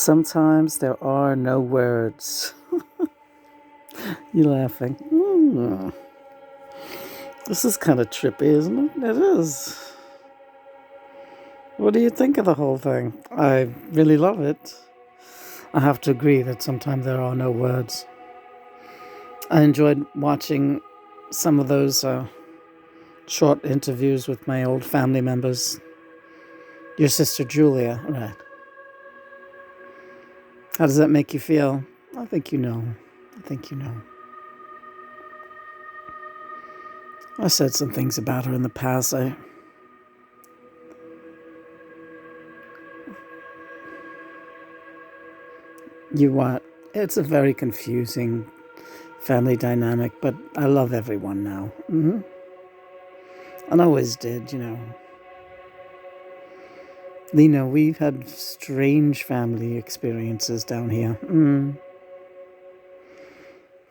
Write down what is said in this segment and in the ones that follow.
Sometimes there are no words. You laughing? This is kind of trippy, isn't it? It is. What do you think of the whole thing? I really love it. I have to agree that sometimes there are no words. I enjoyed watching some of those short interviews with my old family members. Your sister Julia, right? How does that make you feel? I think you know. I think you know. I said some things about her in the past. It's a very confusing family dynamic, but I love everyone now. And I always did, Lena, we've had strange family experiences down here.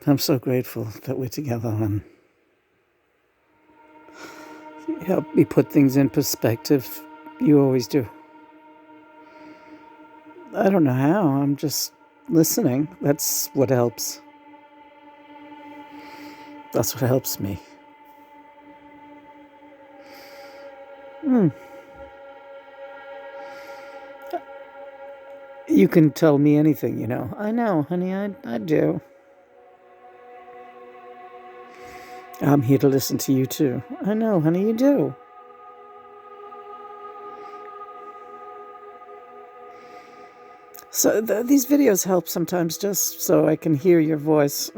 I'm so grateful that we're together and you help me put things in perspective. You always do. I don't know how. I'm just listening. That's what helps. That's what helps me. You can tell me anything, I know, honey, I do. I'm here to listen to you too. I know, honey, you do. So these videos help sometimes just so I can hear your voice.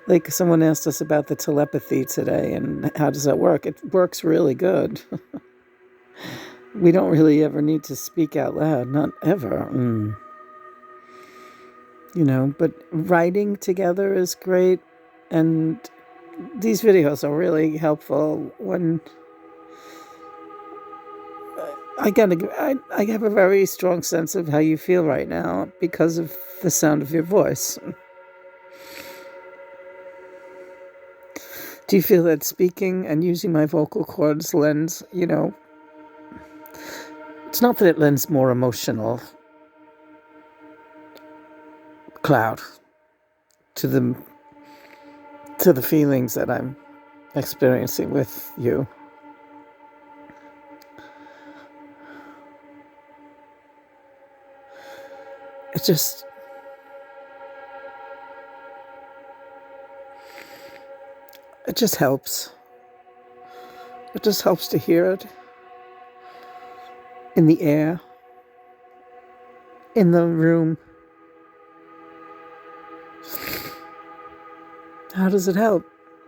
Like someone asked us about the telepathy today and how does that work? It works really good. We don't really ever need to speak out loud, not ever. But writing together is great, and these videos are really helpful when I have a very strong sense of how you feel right now because of the sound of your voice. Do you feel that speaking and using my vocal cords lends, it's not that it lends more emotional cloud to the feelings that I'm experiencing with you. It just helps. It just helps to hear it in the air, in the room. How does it help?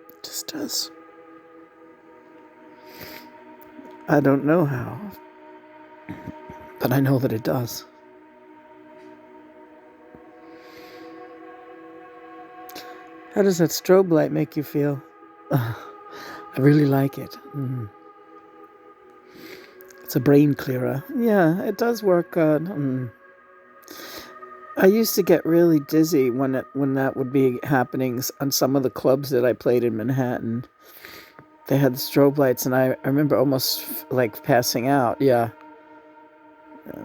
It just does. I don't know how, but I know that it does. How does that strobe light make you feel? I really like it. It's a brain clearer. Yeah, it does work good. I used to get really dizzy when that would be happening on some of the clubs that I played in Manhattan. They had the strobe lights, and I remember almost like passing out. Yeah,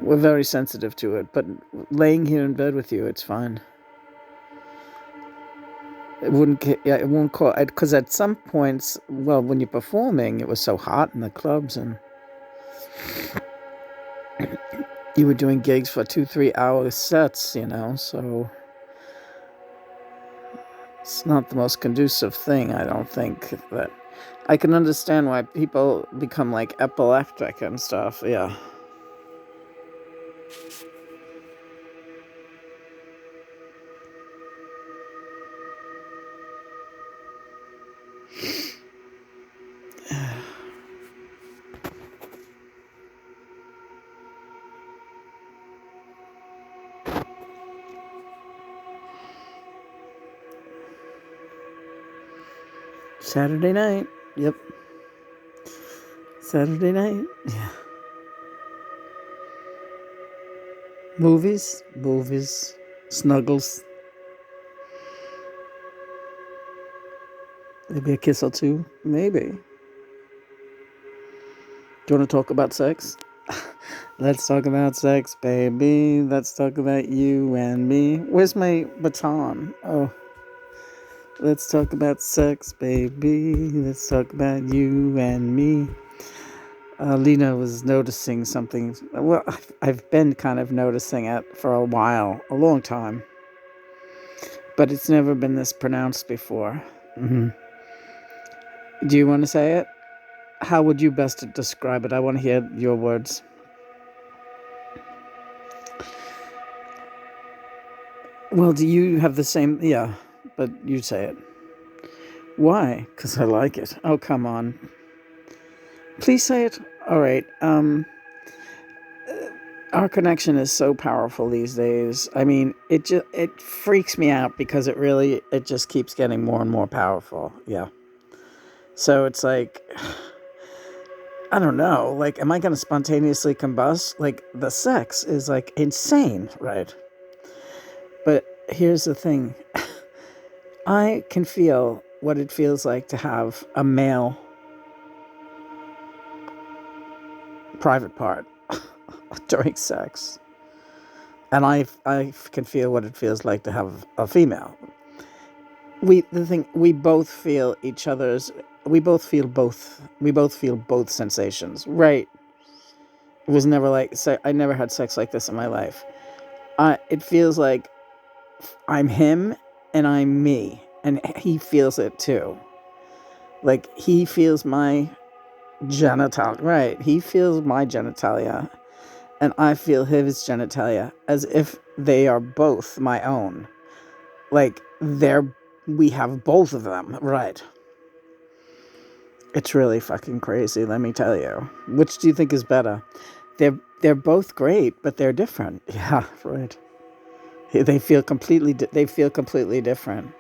we're very sensitive to it, but laying here in bed with you, it's fine. It won't call, because at some points, well, when you're performing, it was so hot in the clubs, and you were doing gigs for 2-3 hour sets, so it's not the most conducive thing. I don't think that I can understand why people become like epileptic and stuff. Yeah. Saturday night. Yep. Saturday night. Yeah. Movies. Snuggles. Maybe a kiss or two. Maybe. Do you want to talk about sex? Let's talk about sex, baby. Let's talk about you and me. Where's my baton? Oh, let's talk about sex, baby. Let's talk about you and me. Lena was noticing something. Well, I've been kind of noticing it for a while, a long time. But it's never been this pronounced before. Mm-hmm. Do you want to say it? How would you best describe it? I want to hear your words. Well, do you have the same? Yeah, but you say it. Why? Because I like it. Oh, come on. Please say it. All right. Our connection is so powerful these days. I mean, it freaks me out because it just keeps getting more and more powerful. Yeah. So it's like, I don't know. Like, am I going to spontaneously combust? Like, the sex is like insane, right? But here's the thing. I can feel what it feels like to have a male private part during sex. And I can feel what it feels like to have a female. We both feel each other's, we both feel both sensations. Right. It was never like, I never had sex like this in my life. It feels like I'm him and I'm me. And he feels it too. Like, he feels my genital, right? He feels my genitalia, and I feel his genitalia as if they are both my own. Like, we have both of them, right? It's really fucking crazy, let me tell you. Which do you think is better? They're both great, but they're different. Yeah, right. They feel completely different.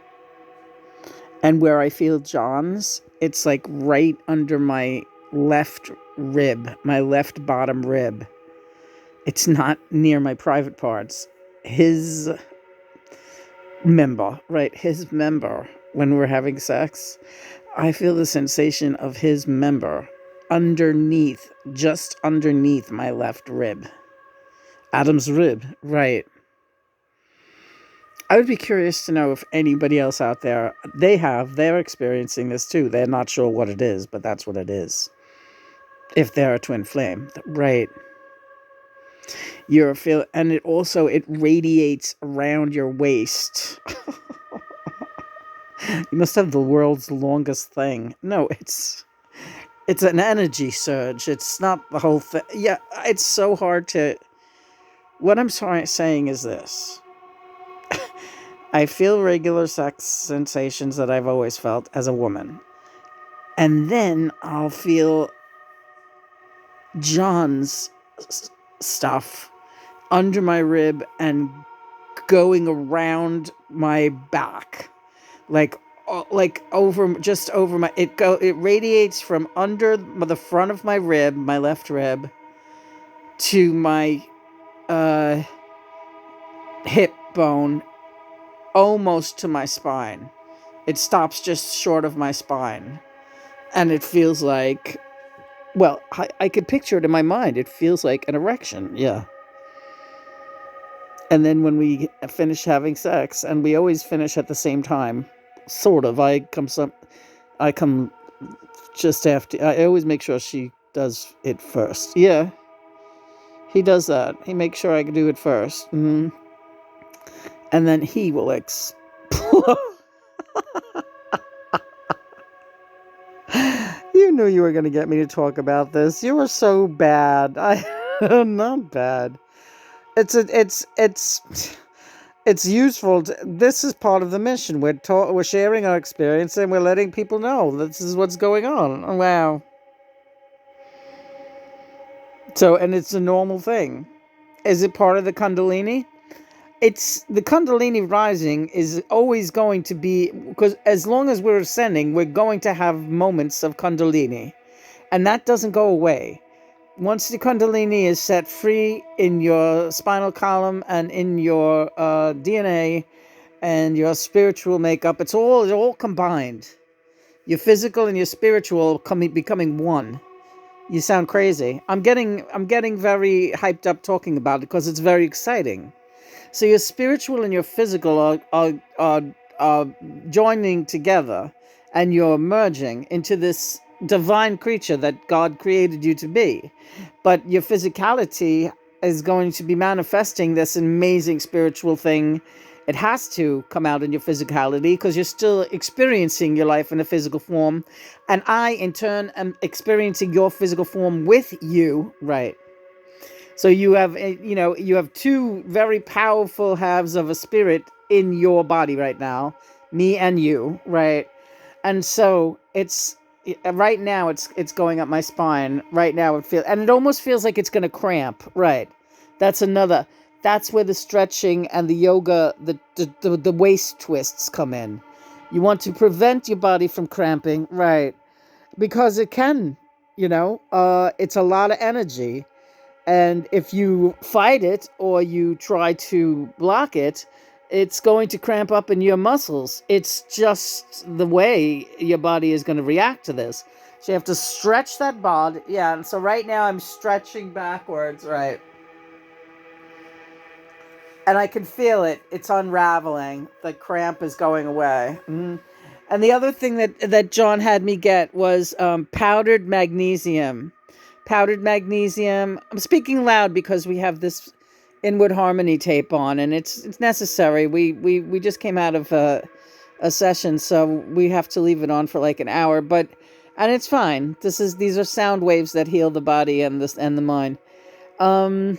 And where I feel John's, it's like right under my left rib, my left bottom rib. It's not near my private parts. His member, right? His member, when we're having sex, I feel the sensation of his member underneath, just underneath my left rib. Adam's rib, right. I would be curious to know if anybody else out there, they're experiencing this too. They're not sure what it is, but that's what it is. If they're a twin flame, right. And it radiates around your waist. You must have the world's longest thing. No, it's an energy surge. It's not the whole thing. Yeah, it's so hard to... What I'm saying is this. I feel regular sex sensations that I've always felt as a woman. And then I'll feel John's stuff under my rib and going around my back. Like just over my... It radiates from under the front of my rib, my left rib, to my hip bone, almost to my spine. It stops just short of my spine. And it feels like, well, I could picture it in my mind. It feels like an erection, yeah. And then when we finish having sex, and we always finish at the same time, sort of. I come just after. I always make sure she does it first. Yeah, he does that. He makes sure I can do it first. Mm-hmm. And then he will explode. You knew you were going to get me to talk about this. You were so bad. Not bad. It's useful. This is part of the mission. We're sharing our experience and we're letting people know this is what's going on. Oh, wow. So, and it's a normal thing. Is it part of the Kundalini? The Kundalini rising is always going to be, because as long as we're ascending, we're going to have moments of Kundalini. And that doesn't go away. Once the Kundalini is set free in your spinal column and in your DNA and your spiritual makeup, it's all combined. Your physical and your spiritual becoming one. You sound crazy. I'm getting very hyped up talking about it because it's very exciting. So your spiritual and your physical are joining together, and you're merging into this divine creature that God created you to be. But your physicality is going to be manifesting this amazing spiritual thing. It has to come out in your physicality because you're still experiencing your life in a physical form. And I, in turn, am experiencing your physical form with you, right? So you have, you have two very powerful halves of a spirit in your body right now, me and you, right? And so it's right now it's going up my spine. Right now it almost feels like it's going to cramp, right? That's another. That's where the stretching and the yoga, the waist twists come in. You want to prevent your body from cramping, right? Because it can, it's a lot of energy. And if you fight it or you try to block it, it's going to cramp up in your muscles. It's just the way your body is going to react to this. So you have to stretch that body. Yeah, and so right now I'm stretching backwards, right? And I can feel it. It's unraveling. The cramp is going away. Mm-hmm. And the other thing that John had me get was powdered magnesium. Powdered magnesium. I'm speaking loud because we have this inward harmony tape on, and it's necessary. We just came out of a session, so we have to leave it on for like an hour. And it's fine. These are sound waves that heal the body and the mind.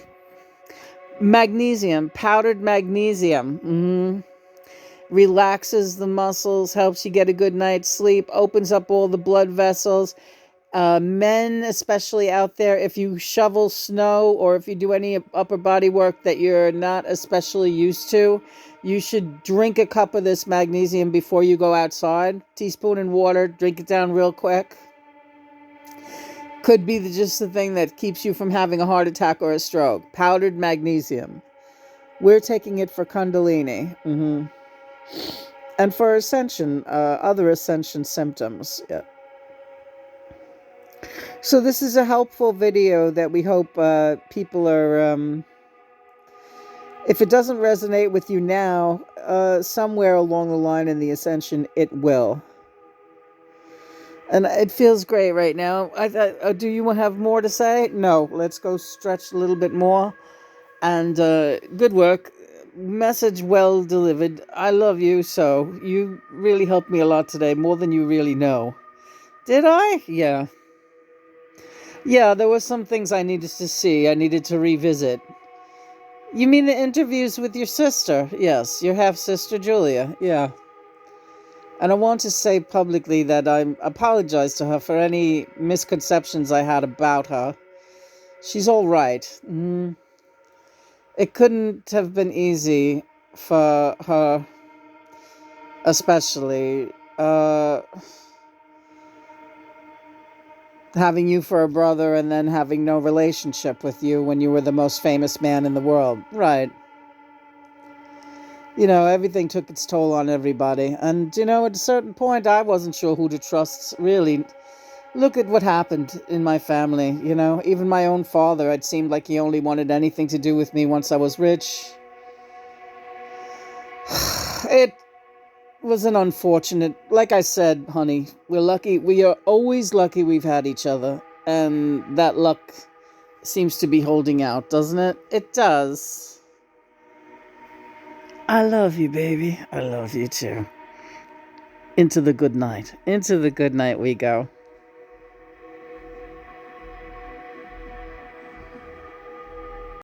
Magnesium, powdered magnesium. Mm-hmm. Relaxes the muscles, helps you get a good night's sleep, opens up all the blood vessels. Men, especially out there, if you shovel snow or if you do any upper body work that you're not especially used to, you should drink a cup of this magnesium before you go outside. Teaspoon in water, drink it down real quick. Could be just the thing that keeps you from having a heart attack or a stroke. Powdered magnesium. We're taking it for Kundalini. Mm-hmm. And for ascension, other ascension symptoms. Yeah. So this is a helpful video that we hope people are, if it doesn't resonate with you now, somewhere along the line in the ascension, it will. And it feels great right now. Do you have more to say? No, let's go stretch a little bit more. And good work. Message well delivered. I love you so. You really helped me a lot today, more than you really know. Did I? Yeah. Yeah, there were some things I needed to see. I needed to revisit. You mean the interviews with your sister? Yes, your half-sister Julia. Yeah. And I want to say publicly that I apologize to her for any misconceptions I had about her. She's all right. It couldn't have been easy for her, especially having you for a brother and then having no relationship with you when you were the most famous man in the world. Right. Everything took its toll on everybody. And, at a certain point, I wasn't sure who to trust, really. Look at what happened in my family, Even my own father, it seemed like he only wanted anything to do with me once I was rich. It was an unfortunate... Like I said, honey, we're lucky. We are always lucky we've had each other. And that luck seems to be holding out, doesn't it? It does. I love you, baby. I love you too. Into the good night. Into the good night we go.